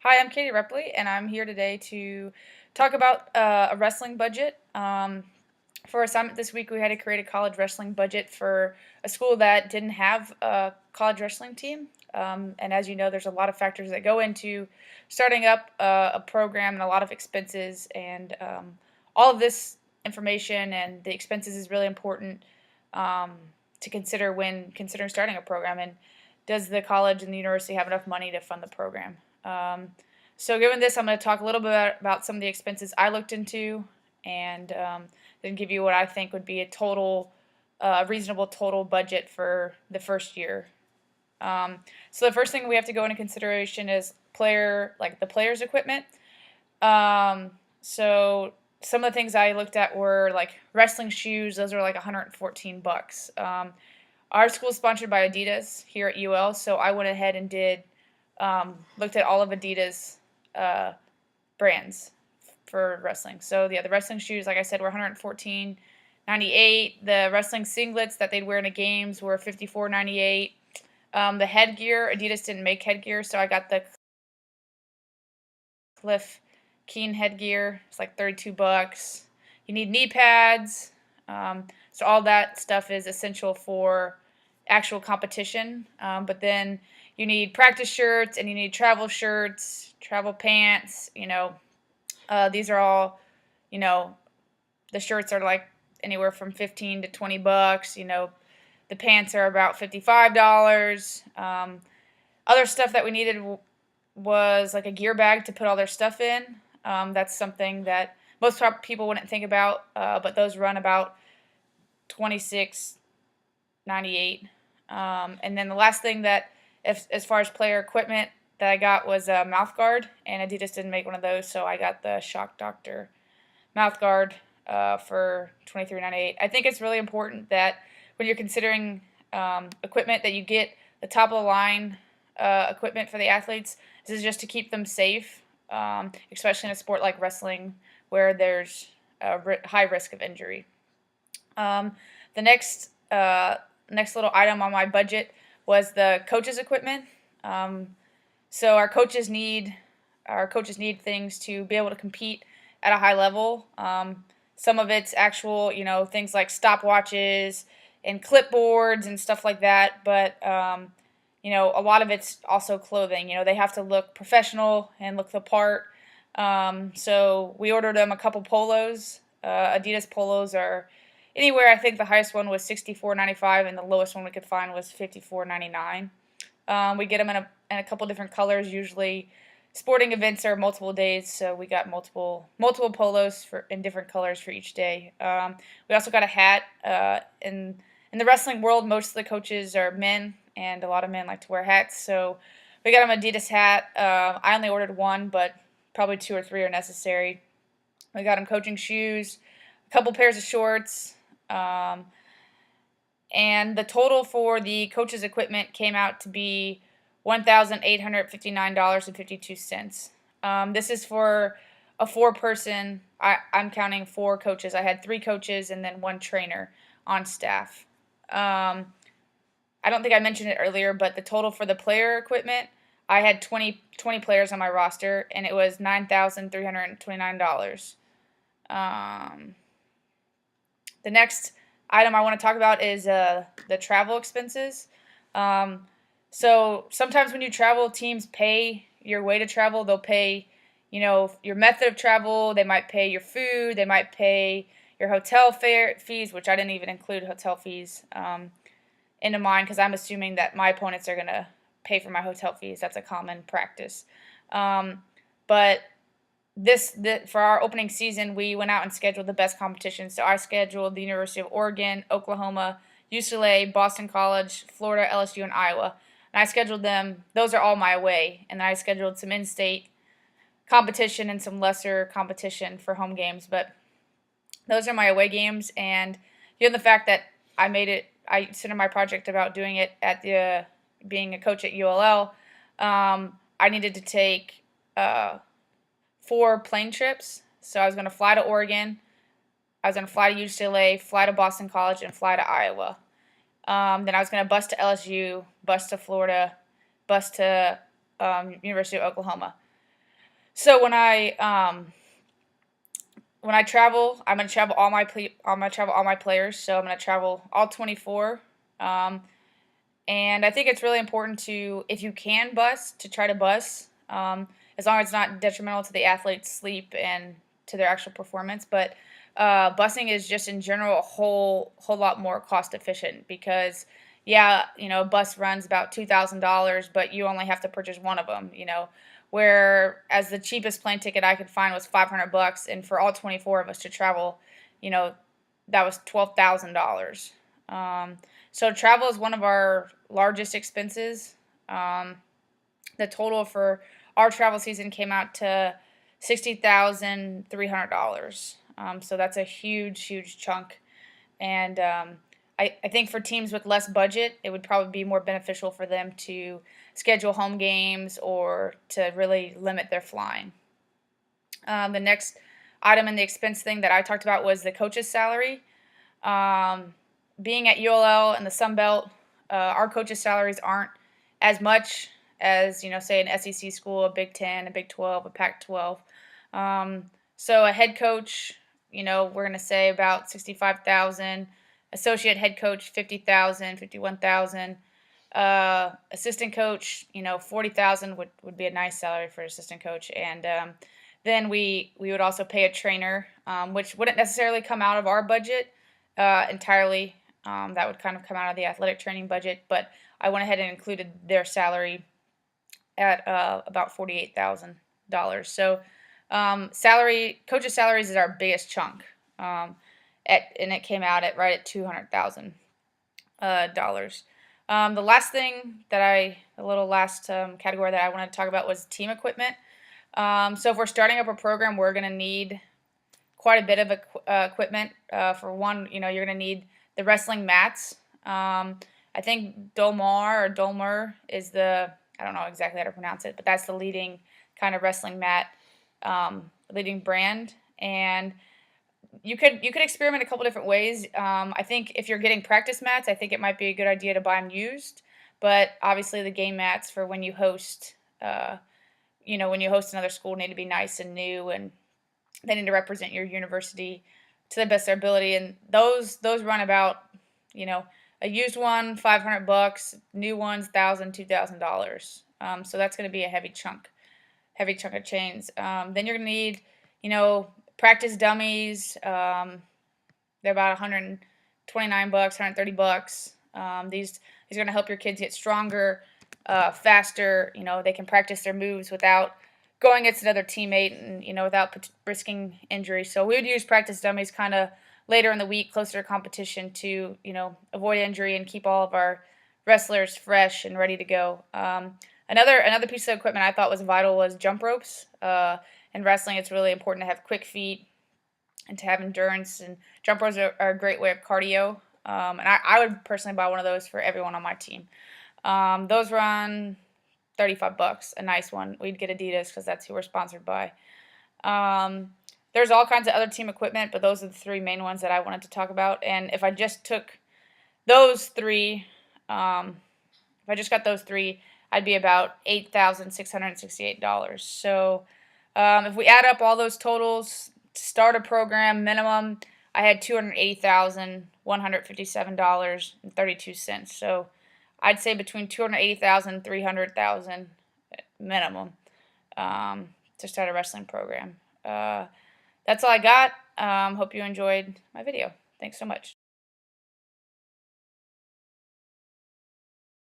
Hi, I'm Katie Repley, and I'm here today to talk about a wrestling budget. For assignment this week, we had to create a college wrestling budget for a school that didn't have a college wrestling team. And as you know, there's a lot of factors that go into starting up a program and a lot of expenses. And all of this information and the expenses is really important um, to consider when considering starting a program. And does the college and the university have enough money to fund the program? So given this, I'm going to talk a little bit about some of the expenses I looked into and then give you what I think would be a reasonable total budget for the first year. So the first thing we have to go into consideration is the player's equipment. So some of the things I looked at were like wrestling shoes. Those are like 114 bucks. Our school is sponsored by Adidas here at UL, so I went ahead and looked at all of Adidas uh, brands for wrestling. So yeah, the wrestling shoes, like I said, were 114.98. The wrestling singlets that they'd wear in the games were 54.98. The headgear, Adidas didn't make headgear, so I got the Cliff Keen headgear. It's like 32 bucks. You need knee pads. So all that stuff is essential for actual competition. But then you need practice shirts and you need travel shirts, travel pants. These are all, you know, the shirts are like anywhere from 15 to 20 bucks. The pants are about $55. Other stuff that we needed was like a gear bag to put all their stuff in. That's something that most people wouldn't think about, but those run about 26.98. And then the last thing that, as far as player equipment that I got was a mouth guard, and Adidas didn't make one of those, so I got the Shock Doctor mouth guard for 23.98. I think it's really important that when you're considering equipment that you get the top of the line equipment for the athletes. This is just to keep them safe, especially in a sport like wrestling where there's a high risk of injury. The next little item on my budget was the coaches' equipment. So our coaches need things to be able to compete at a high level. Some of it's actual, things like stopwatches and clipboards and stuff like that. But a lot of it's also clothing. They have to look professional and look the part. So we ordered them a couple polos. Adidas polos are anywhere. I think the highest one was $64.95, and the lowest one we could find was $54.99. We get them in a couple different colors. Usually, sporting events are multiple days, so we got multiple polos in different colors for each day. We also got a hat. In the wrestling world, most of the coaches are men, and a lot of men like to wear hats. So we got them Adidas hat. I only ordered one, but probably two or three are necessary. We got them coaching shoes, a couple pairs of shorts. And the total for the coaches' equipment came out to be $1,859.52. This is for a four-person. I'm counting four coaches. I had three coaches and then one trainer on staff. I don't think I mentioned it earlier, but the total for the player equipment, I had 20 players on my roster, and it was $9,329. The next item I want to talk about is the travel expenses. So sometimes when you travel, teams pay your way to travel. They'll pay, your method of travel. They might pay your food. They might pay your hotel fees, which I didn't even include hotel fees into mine because I'm assuming that my opponents are going to pay for my hotel fees. That's a common practice. But for our opening season, we went out and scheduled the best competitions. So I scheduled the University of Oregon, Oklahoma, UCLA, Boston College, Florida, LSU, and Iowa. And I scheduled them. Those are all my away. And then I scheduled some in-state competition and some lesser competition for home games. But those are my away games. And given the fact that I submitted my project about doing it at being a coach at ULL, I needed to take 4 plane trips. So I was going to fly to Oregon, I was going to fly to UCLA, fly to Boston College, and fly to Iowa. Then I was going to bus to LSU, bus to Florida, bus to University of Oklahoma. So when I travel, I'm gonna travel all my players. So I'm gonna travel all 24. Um, and I think it's really important to, if you can bus, to try to bus, as long as it's not detrimental to the athlete's sleep and to their actual performance. But busing is just in general a whole lot more cost efficient because, yeah, a bus runs about $2,000, but you only have to purchase one of them. Whereas the cheapest plane ticket I could find was $500, and for all 24 of us to travel, you know, that was $12,000. So travel is one of our largest expenses. Um, the total for our travel season came out to $60,300. So that's a huge chunk. And I think for teams with less budget, it would probably be more beneficial for them to schedule home games or to really limit their flying. The next item in the expense thing that I talked about was the coach's salary. Um, Being at ULL and the Sun Belt, our coaches' salaries aren't as much as say an SEC school, a Big Ten, a Big 12, a Pac-12. So a head coach, we're gonna say about 65,000. Associate head coach 50,000, 51,000. Assistant coach, 40,000 would be a nice salary for an assistant coach, and then we would also pay a trainer, which wouldn't necessarily come out of our budget entirely. That would kind of come out of the athletic training budget, but I went ahead and included their salary at about $48,000. So coaches' salaries is our biggest chunk, and it came out at right at $200,000. The last thing the little last category that I wanted to talk about was team equipment. So if we're starting up a program, we're going to need quite a bit of equipment. For one, you're going to need the wrestling mats. I think Dolmar is I don't know exactly how to pronounce it, but that's the leading kind of wrestling mat, leading brand. And you could experiment a couple different ways. I think if you're getting practice mats, I think it might be a good idea to buy them used. But obviously, the game mats for when you host, when you host another school, need to be nice and new, and they need to represent your university to the best of their ability. And those run about, a used one $500, new ones $1,000, $2,000. So that's going to be a heavy chunk of chains. Then you're going to need, practice dummies. They're about $129, $130. These are going to help your kids get stronger, faster. They can practice their moves without going against another teammate and without risking injury. So we would use practice dummies kind of later in the week, closer to competition, to avoid injury and keep all of our wrestlers fresh and ready to go. Another piece of equipment I thought was vital was jump ropes. In wrestling, it's really important to have quick feet and to have endurance. And jump ropes are a great way of cardio. And I would personally buy one of those for everyone on my team. Those run $35, a nice one. We'd get Adidas because that's who we're sponsored by. There's all kinds of other team equipment, but those are the three main ones that I wanted to talk about. And if I just took those three, I'd be about $8,668. So if we add up all those totals to start a program, minimum, I had $280,157.32. So I'd say between $280,000 and $300,000 minimum to start a wrestling program. That's all I got. Hope you enjoyed my video. Thanks so much.